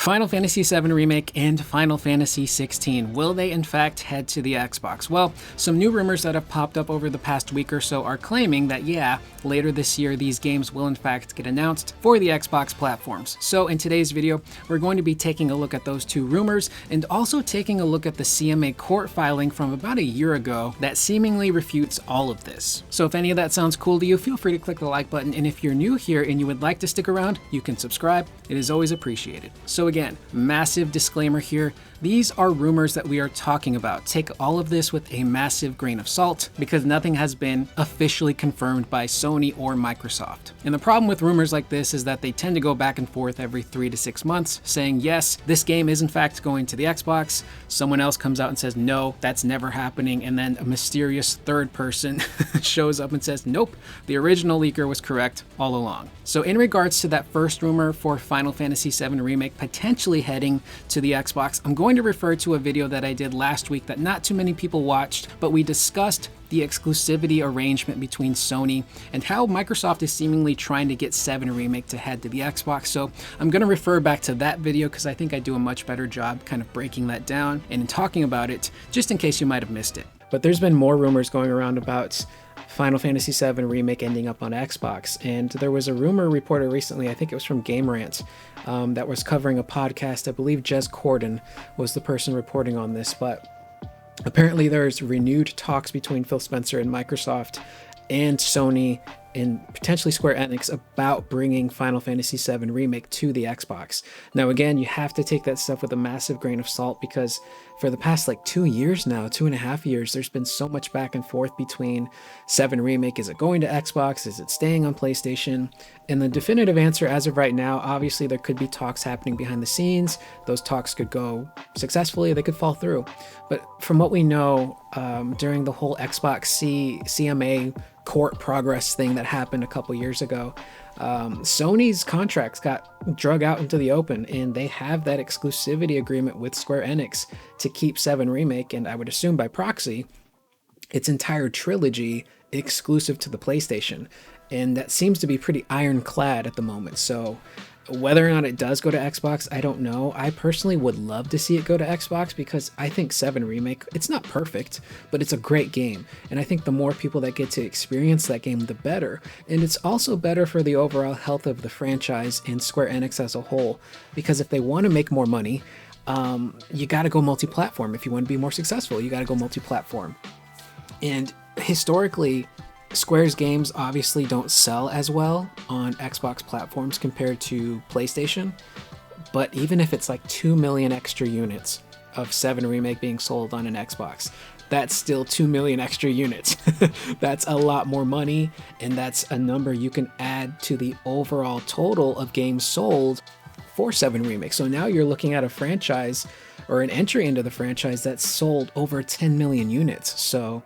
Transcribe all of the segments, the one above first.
Final Fantasy VII Remake and Final Fantasy XVI. Will they in fact head to the Xbox? Well, some new rumors that have popped up over the past week or so are claiming that yeah, later this year these games will in fact get announced for the Xbox platforms. So in today's video, we're going to be taking a look at those two rumors and also taking a look at the CMA court filing from about a year ago that seemingly refutes all of this. So if any of that sounds cool to you, feel free to click the like button, and if you're new here and you would like to stick around, you can subscribe. It is always appreciated. So again, massive disclaimer here. These are rumors that we are talking about. Take all of this with a massive grain of salt because nothing has been officially confirmed by Sony or Microsoft. And the problem with rumors like this is that they tend to go back and forth every 3 to 6 months saying, yes, this game is in fact going to the Xbox. Someone else comes out and says, no, that's never happening. And then a mysterious third person shows up and says, nope, the original leaker was correct all along. So in regards to that first rumor for Final Fantasy VII Remake potentially heading to the Xbox, I'm going to refer to a video that I did last week that not too many people watched, but we discussed the exclusivity arrangement between Sony and how Microsoft is seemingly trying to get 7 Remake to head to the Xbox. So I'm going to refer back to that video because I think I do a much better job kind of breaking that down and talking about it, just in case you might have missed it. But there's been more rumors going around about Final Fantasy VII Remake ending up on Xbox, and there was a rumor reported recently, I think it was from Game Rant, that was covering a podcast. I believe Jez Corden was the person reporting on this, but apparently there's renewed talks between Phil Spencer and Microsoft and Sony and potentially Square Enix about bringing Final Fantasy VII Remake to the Xbox. Now again, you have to take that stuff with a massive grain of salt because for the past 2 years now, 2.5 years, there's been so much back and forth between 7 Remake. Is it going to Xbox? Is it staying on PlayStation? And the definitive answer as of right now, obviously there could be talks happening behind the scenes. Those talks could go successfully, they could fall through. But from what we know, during the whole Xbox CMA court progress thing that happened a couple years ago, Sony's contracts got drug out into the open, and they have that exclusivity agreement with Square Enix to keep 7 Remake, and I would assume by proxy, its entire trilogy exclusive to the PlayStation. And that seems to be pretty ironclad at the moment. So whether or not it does go to Xbox, I don't know. I personally would love to see it go to Xbox because I think 7 Remake, it's not perfect, but it's a great game. And I think the more people that get to experience that game, the better. And it's also better for the overall health of the franchise and Square Enix as a whole. Because if they want to make more money, you got to go multi-platform. If you want to be more successful, you got to go multi-platform. And historically, Square's games obviously don't sell as well on Xbox platforms compared to PlayStation, but even if it's 2 million extra units of 7 Remake being sold on an Xbox, that's still 2 million extra units. That's a lot more money, and that's a number you can add to the overall total of games sold for 7 Remake. So now you're looking at a franchise or an entry into the franchise that's sold over 10 million units. So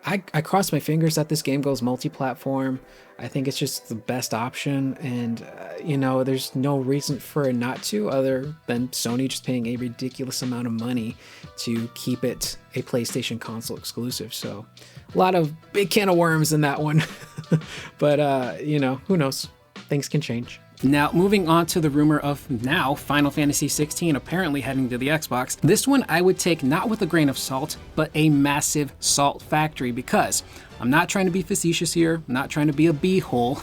I cross my fingers that this game goes multi-platform. I think it's just the best option, and there's no reason for it not to, other than Sony just paying a ridiculous amount of money to keep it a PlayStation console exclusive. So a lot of big can of worms in that one. But who knows? Things can change. Now, moving on to the rumor of now Final Fantasy XVI apparently heading to the Xbox. This one I would take not with a grain of salt, but a massive salt factory, because I'm not trying to be facetious here, I'm not trying to be a beehole.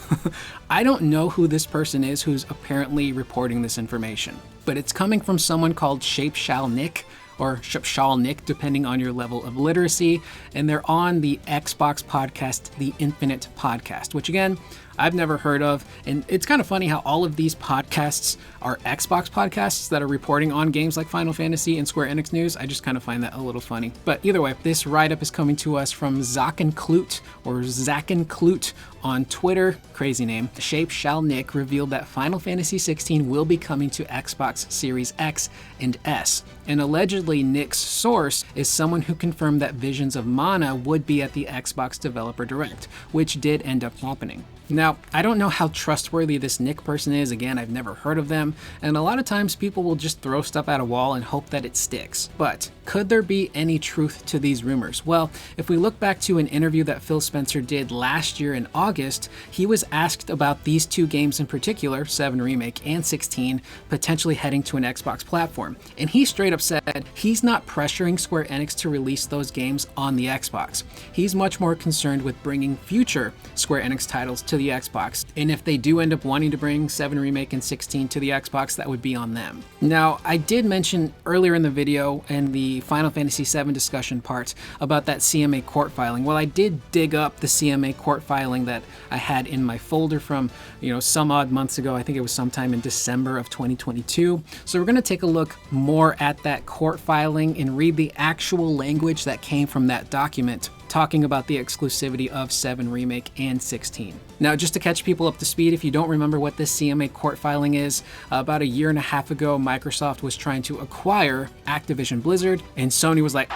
I don't know who this person is who's apparently reporting this information, but it's coming from someone called Shapeshal Nick, or Shapeshal Nick, depending on your level of literacy, and they're on the Xbox podcast, the Infinite Podcast, which again, I've never heard of. And it's kind of funny how all of these podcasts are Xbox podcasts that are reporting on games like Final Fantasy and Square Enix news. I just kind of find that a little funny. But either way, this write-up is coming to us from Zachenkloot, or Zachenkloot on Twitter. Crazy name. Shapeshal Nick revealed that Final Fantasy XVI will be coming to Xbox Series X and S. And allegedly, Nick's source is someone who confirmed that Visions of Mana would be at the Xbox Developer Direct, which did end up happening. Now, I don't know how trustworthy this Nick person is. Again, I've never heard of them, and a lot of times people will just throw stuff at a wall and hope that it sticks. But Could there be any truth to these rumors? Well, if we look back to an interview that Phil Spencer did last year in August, he was asked about these two games in particular, 7 Remake and 16, potentially heading to an Xbox platform. And he straight up said he's not pressuring Square Enix to release those games on the Xbox. He's much more concerned with bringing future Square Enix titles to the Xbox. And if they do end up wanting to bring 7 Remake and 16 to the Xbox, that would be on them. Now, I did mention earlier in the video in the Final Fantasy VII discussion part about that CMA court filing. Well, I did dig up the CMA court filing that I had in my folder from, some odd months ago. I think it was sometime in December of 2022. So we're going to take a look more at that court filing and read the actual language that came from that document talking about the exclusivity of 7 Remake and 16. Now, just to catch people up to speed, if you don't remember what this CMA court filing is, about a year and a half ago, Microsoft was trying to acquire Activision Blizzard, and Sony was like,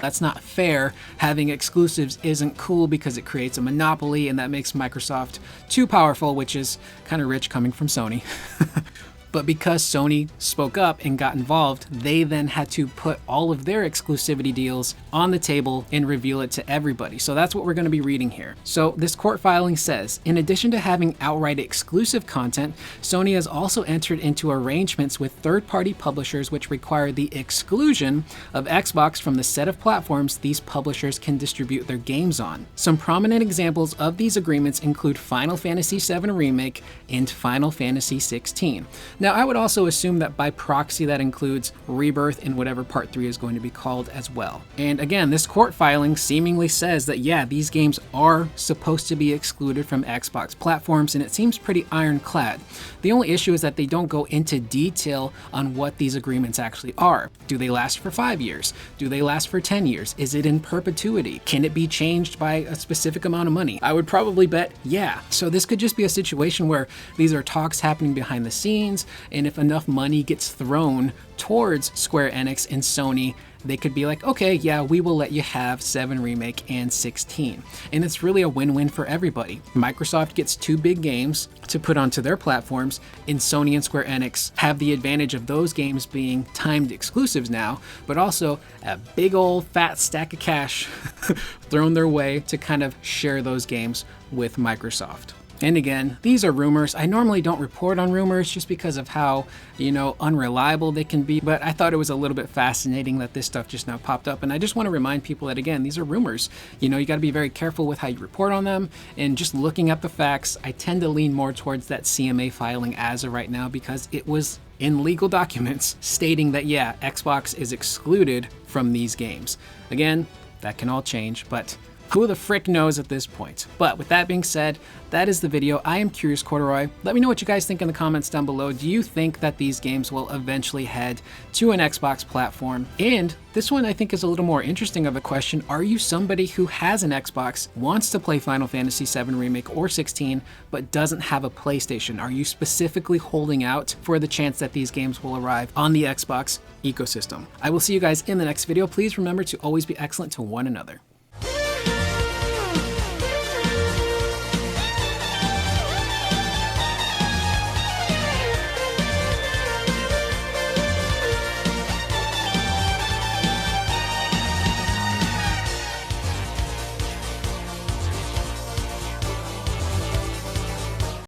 that's not fair. Having exclusives isn't cool because it creates a monopoly, and that makes Microsoft too powerful, which is kind of rich coming from Sony. But because Sony spoke up and got involved, they then had to put all of their exclusivity deals on the table and reveal it to everybody. So that's what we're going to be reading here. So this court filing says, in addition to having outright exclusive content, Sony has also entered into arrangements with third-party publishers which require the exclusion of Xbox from the set of platforms these publishers can distribute their games on. Some prominent examples of these agreements include Final Fantasy VII Remake and Final Fantasy XVI. Now, I would also assume that by proxy that includes Rebirth and whatever Part 3 is going to be called as well. And again, this court filing seemingly says that, yeah, these games are supposed to be excluded from Xbox platforms, and it seems pretty ironclad. The only issue is that they don't go into detail on what these agreements actually are. Do they last for 5 years? Do they last for 10 years? Is it in perpetuity? Can it be changed by a specific amount of money? I would probably bet yeah. So this could just be a situation where these are talks happening behind the scenes, and if enough money gets thrown towards Square Enix and Sony, they could be like, okay, yeah, we will let you have 7 Remake and 16. And it's really a win-win for everybody. Microsoft gets 2 big games to put onto their platforms, and Sony and Square Enix have the advantage of those games being timed exclusives now, but also a big old fat stack of cash thrown their way to kind of share those games with Microsoft. And again, these are rumors. I normally don't report on rumors just because of how, unreliable they can be, but I thought it was a little bit fascinating that this stuff just now popped up. And I just want to remind people that, again, these are rumors. You got to be very careful with how you report on them. And just looking at the facts, I tend to lean more towards that CMA filing as of right now because it was in legal documents stating that, yeah, Xbox is excluded from these games. Again, that can all change, but who the frick knows at this point? But with that being said, that is the video. I am Curious Corduroy. Let me know what you guys think in the comments down below. Do you think that these games will eventually head to an Xbox platform? And this one I think is a little more interesting of a question. Are you somebody who has an Xbox, wants to play Final Fantasy VII Remake or 16, but doesn't have a PlayStation? Are you specifically holding out for the chance that these games will arrive on the Xbox ecosystem? I will see you guys in the next video. Please remember to always be excellent to one another.